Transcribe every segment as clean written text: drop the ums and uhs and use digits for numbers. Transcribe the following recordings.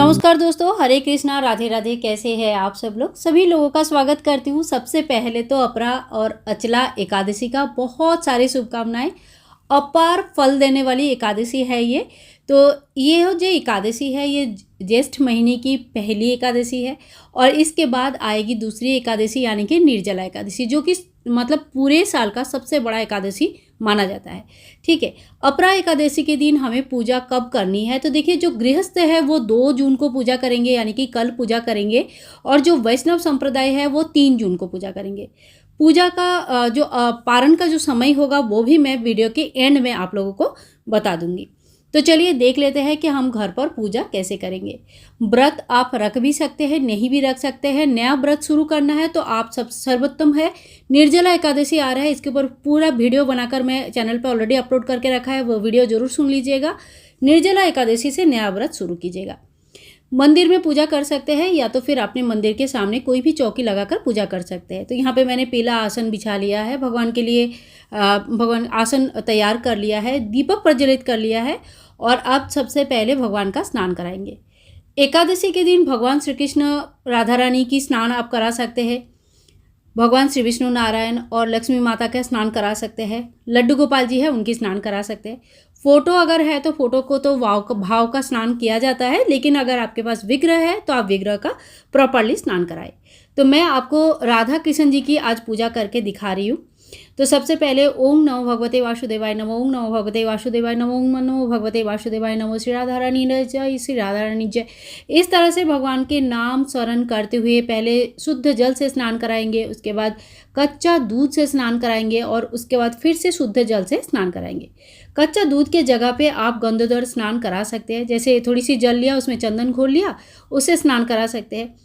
नमस्कार दोस्तों, हरे कृष्णा, राधे राधे। कैसे हैं आप सब लोग? सभी लोगों का स्वागत करती हूँ। सबसे पहले तो अपरा और अचला एकादशी का बहुत सारी शुभकामनाएं। अपार फल देने वाली एकादशी है ये। तो ये जो एकादशी है ये ज्येष्ठ महीने की पहली एकादशी है और इसके बाद आएगी दूसरी एकादशी यानी कि निर्जला एकादशी, जो कि मतलब पूरे साल का सबसे बड़ा एकादशी माना जाता है। ठीक है, अपरा एकादशी के दिन हमें पूजा कब करनी है? तो देखिए, जो गृहस्थ है वो 2 जून को पूजा करेंगे यानी कि कल पूजा करेंगे, और जो वैष्णव संप्रदाय है वो 3 जून को पूजा करेंगे। पूजा का जो पारण का जो समय होगा वो भी मैं वीडियो के एंड में आप लोगों को बता दूंगी। तो चलिए देख लेते हैं कि हम घर पर पूजा कैसे करेंगे। व्रत आप रख भी सकते हैं, नहीं भी रख सकते हैं। नया व्रत शुरू करना है तो आप सब सर्वोत्तम है, निर्जला एकादशी आ रहा है, इसके ऊपर पूरा वीडियो बनाकर मैं चैनल पर ऑलरेडी अपलोड करके रखा है, वो वीडियो जरूर सुन लीजिएगा। निर्जला एकादशी से नया व्रत शुरू कीजिएगा। मंदिर में पूजा कर सकते हैं या तो फिर अपने मंदिर के सामने कोई भी चौकी लगाकर पूजा कर सकते हैं। तो यहाँ पे मैंने पीला आसन बिछा लिया है भगवान के लिए, भगवान आसन तैयार कर लिया है, दीपक प्रज्वलित कर लिया है और अब सबसे पहले भगवान का स्नान कराएंगे। एकादशी के दिन भगवान श्री कृष्ण राधा रानी की स्नान आप करा सकते हैं, भगवान श्री विष्णु नारायण और लक्ष्मी माता का स्नान करा सकते हैं, लड्डू गोपाल जी है उनकी स्नान करा सकते हैं। फोटो अगर है तो फोटो को तो भाव का स्नान किया जाता है, लेकिन अगर आपके पास विग्रह है तो आप विग्रह का प्रॉपरली स्नान कराएं। तो मैं आपको राधा कृष्ण जी की आज पूजा करके दिखा रही हूँ। तो सबसे पहले ओम नमो भगवते वासुदेवाय नमो, ओम नमो भगवते वासुदेवाय नमो, ओम नमो भगवते वासुदेवाय नमो, श्री राधा रानी जय, श्री राधा रानी जय। इस तरह से भगवान के नाम स्मरण करते हुए पहले शुद्ध जल से स्नान कराएंगे, उसके बाद कच्चा दूध से स्नान कराएंगे और उसके बाद फिर से शुद्ध जल से स्नान कराएंगे। कच्चा दूध के जगह पे आप गंधोदर स्नान करा सकते हैं, जैसे थोड़ी सी जल लिया उसमें चंदन घोल लिया, उससे स्नान करा सकते हैं।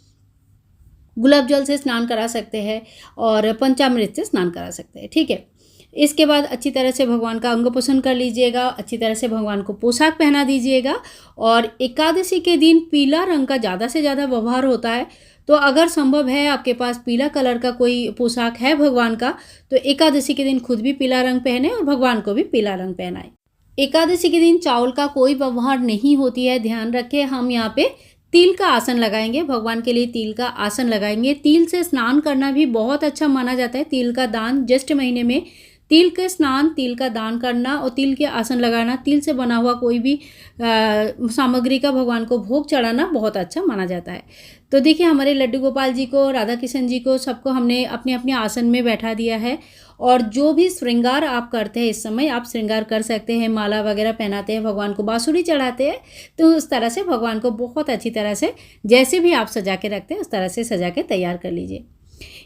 गुलाब जल से स्नान करा सकते हैं और पंचामृत से स्नान करा सकते हैं। ठीक है, इसके बाद अच्छी तरह से भगवान का अंग पोषण कर लीजिएगा, अच्छी तरह से भगवान को पोशाक पहना दीजिएगा। और एकादशी के दिन पीला रंग का ज़्यादा से ज़्यादा व्यवहार होता है, तो अगर संभव है आपके पास पीला कलर का कोई पोशाक है भगवान का, तो एकादशी के दिन खुद भी पीला रंग पहने और भगवान को भी पीला रंग पहनाए। एकादशी के दिन चावल का कोई व्यवहार नहीं होती है, ध्यान रखें। हम यहाँ पे तिल का आसन लगाएंगे, भगवान के लिए तिल का आसन लगाएंगे। तिल से स्नान करना भी बहुत अच्छा माना जाता है। तिल का दान ज्येष्ठ महीने में तिल के स्नान, तिल का दान करना और तिल के आसन लगाना, तिल से बना हुआ कोई भी सामग्री का भगवान को भोग चढ़ाना बहुत अच्छा माना जाता है। तो देखिए, हमारे लड्डू गोपाल जी को, राधा कृष्ण जी को, सबको हमने अपने अपने आसन में बैठा दिया है। और जो भी श्रृंगार आप करते हैं इस समय, आप श्रृंगार कर सकते हैं, माला वगैरह पहनाते हैं, भगवान को बांसुरी चढ़ाते हैं, तो उस तरह से भगवान को बहुत अच्छी तरह से जैसे भी आप सजा के रखते हैं उस तरह से सजा के तैयार कर लीजिए।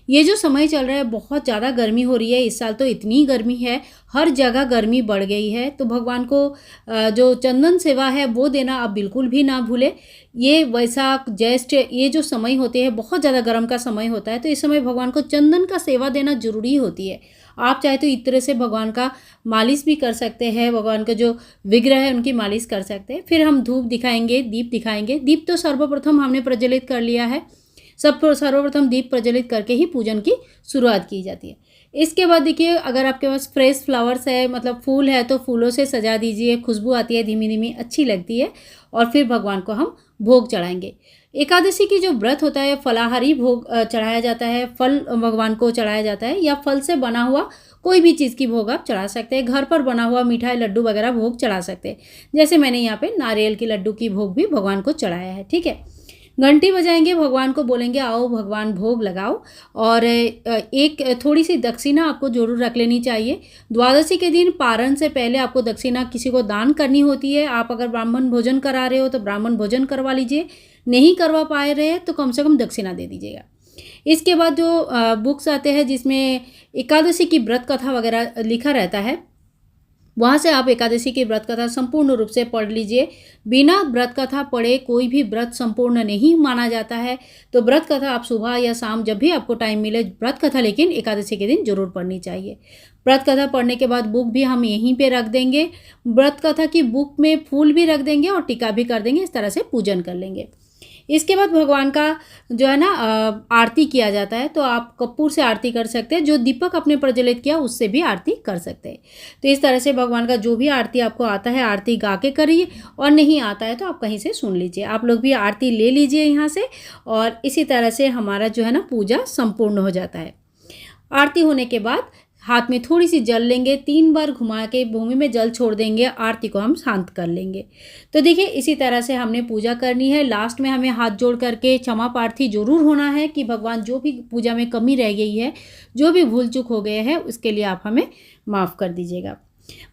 ये जो समय चल रहा है बहुत ज़्यादा गर्मी हो रही है, इस साल तो इतनी गर्मी है, हर जगह गर्मी बढ़ गई है। तो भगवान को जो चंदन सेवा है वो देना आप बिल्कुल भी ना भूलें। ये वैशाख ज्येष्ठ ये जो समय होते हैं बहुत ज़्यादा गर्म का समय होता है, तो इस समय भगवान को चंदन का सेवा देना जरूरी होती है। आप चाहे तो इत्र से भगवान का मालिश भी कर सकते हैं, भगवान का जो विग्रह है उनकी मालिश कर सकते हैं। फिर हम धूप दिखाएंगे, दीप दिखाएंगे। दीप तो सर्वप्रथम हमने प्रज्वलित कर लिया है, सर्वप्रथम दीप प्रज्वलित करके ही पूजन की शुरुआत की जाती है। इसके बाद देखिए, अगर आपके पास फ्रेश फ्लावर्स है, मतलब फूल है, तो फूलों से सजा दीजिए, खुशबू आती है धीमी धीमी, अच्छी लगती है। और फिर भगवान को हम भोग चढ़ाएंगे। एकादशी की जो व्रत होता है फलाहारी भोग चढ़ाया जाता है, फल भगवान को चढ़ाया जाता है, या फल से बना हुआ कोई भी चीज़ की भोग आप चढ़ा सकते हैं। घर पर बना हुआ मिठाई लड्डू वगैरह भोग चढ़ा सकते हैं, जैसे मैंने यहाँ पे नारियल के लड्डू की भोग भी भगवान को चढ़ाया है। ठीक है, घंटी बजाएंगे, भगवान को बोलेंगे आओ भगवान भोग लगाओ। और एक थोड़ी सी दक्षिणा आपको जरूर रख लेनी चाहिए। द्वादशी के दिन पारण से पहले आपको दक्षिणा किसी को दान करनी होती है। आप अगर ब्राह्मण भोजन करा रहे हो तो ब्राह्मण भोजन करवा लीजिए, नहीं करवा पा रहे तो कम से कम दक्षिणा दे दीजिएगा। इसके बाद जो बुक्स आते हैं जिसमें एकादशी की व्रत कथा वगैरह लिखा रहता है, वहाँ से आप एकादशी की व्रत कथा संपूर्ण रूप से पढ़ लीजिए। बिना व्रत कथा पढ़े कोई भी व्रत संपूर्ण नहीं माना जाता है। तो व्रत कथा आप सुबह या शाम जब भी आपको टाइम मिले, व्रत कथा लेकिन एकादशी के दिन जरूर पढ़नी चाहिए। व्रत कथा पढ़ने के बाद बुक भी हम यहीं पे रख देंगे, व्रत कथा की बुक में फूल भी रख देंगे और टीका भी कर देंगे। इस तरह से पूजन कर लेंगे। इसके बाद भगवान का जो है ना आरती किया जाता है। तो आप कपूर से आरती कर सकते हैं, जो दीपक आपने प्रज्वलित किया उससे भी आरती कर सकते हैं। तो इस तरह से भगवान का जो भी आरती आपको आता है आरती गा के करिए, और नहीं आता है तो आप कहीं से सुन लीजिए। आप लोग भी आरती ले लीजिए यहाँ से, और इसी तरह से हमारा जो है ना पूजा संपूर्ण हो जाता है। आरती होने के बाद हाथ में थोड़ी सी जल लेंगे, 3 बार घुमा के भूमि में जल छोड़ देंगे, आरती को हम शांत कर लेंगे। तो देखिए इसी तरह से हमने पूजा करनी है। लास्ट में हमें हाथ जोड़ करके क्षमा प्रार्थी जरूर होना है कि भगवान जो भी पूजा में कमी रह गई है, जो भी भूल चूक हो गए हैं, उसके लिए आप हमें माफ़ कर दीजिएगा।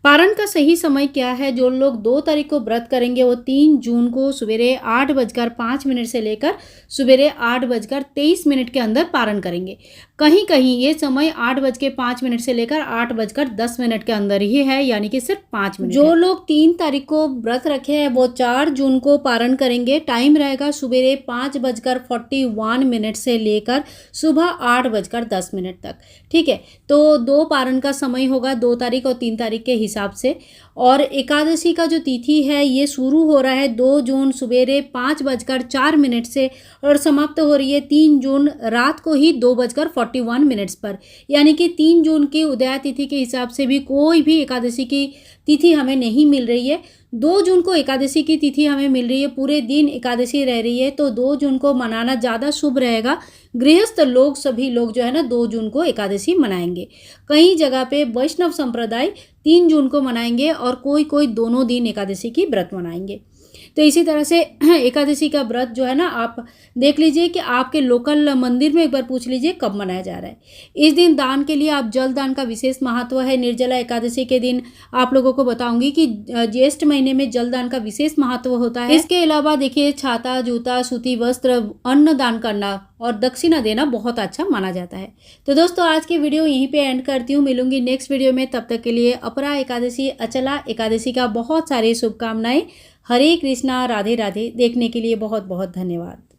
पारण का सही समय क्या है? जो लोग 2 तारीख को व्रत करेंगे वो 3 जून को सवेरे 8:05 से लेकर सवेरे 8:23 के अंदर पारण करेंगे। कहीं कहीं ये समय 8:05 से लेकर 8:10 के अंदर ही है, यानी कि सिर्फ 5 मिनट। जो लोग 3 तारीख को व्रत रखे हैं वो 4 जून को पारण करेंगे। टाइम रहेगा सवेरे 5:41 से लेकर सुबह 8:10 तक। ठीक है, तो 2 पारण का समय होगा, 2 तारीख और 3 तारीख के हिसाब से। और एकादशी का जो तिथि है ये शुरू हो रहा है 2 जून सवेरे 5:04 से, और समाप्त हो रही है 3 जून रात को ही 2:41 पर। यानी कि 3 जून की उदया तिथि के हिसाब से भी कोई भी एकादशी की तिथि हमें नहीं मिल रही है। 2 जून को एकादशी की तिथि हमें मिल रही है, पूरे दिन एकादशी रह रही है, तो 2 जून को मनाना ज़्यादा शुभ रहेगा। गृहस्थ लोग सभी लोग जो है ना 2 जून को एकादशी मनाएंगे। कई जगह पे वैष्णव संप्रदाय 3 जून को मनाएंगे, और कोई कोई दोनों दिन एकादशी की व्रत मनाएंगे। तो इसी तरह से एकादशी का व्रत जो है ना आप देख लीजिए कि आपके लोकल मंदिर में एक बार पूछ लीजिए कब मनाया जा रहा है। इस दिन दान के लिए आप जल दान का विशेष महत्व है। निर्जला एकादशी के दिन आप लोगों को बताऊंगी कि ज्येष्ठ महीने में जल दान का विशेष महत्व होता है। इसके अलावा देखिए छाता, जूता, सूती वस्त्र, अन्न दान करना और दक्षिणा देना बहुत अच्छा माना जाता है। तो दोस्तों आज की वीडियो यहीं पे एंड करती हूँ। मिलूंगी नेक्स्ट वीडियो में, तब तक के लिए अपरा एकादशी, अचला एकादशी का बहुत सारी शुभकामनाएं। हरे कृष्णा, राधे राधे। देखने के लिए बहुत बहुत धन्यवाद।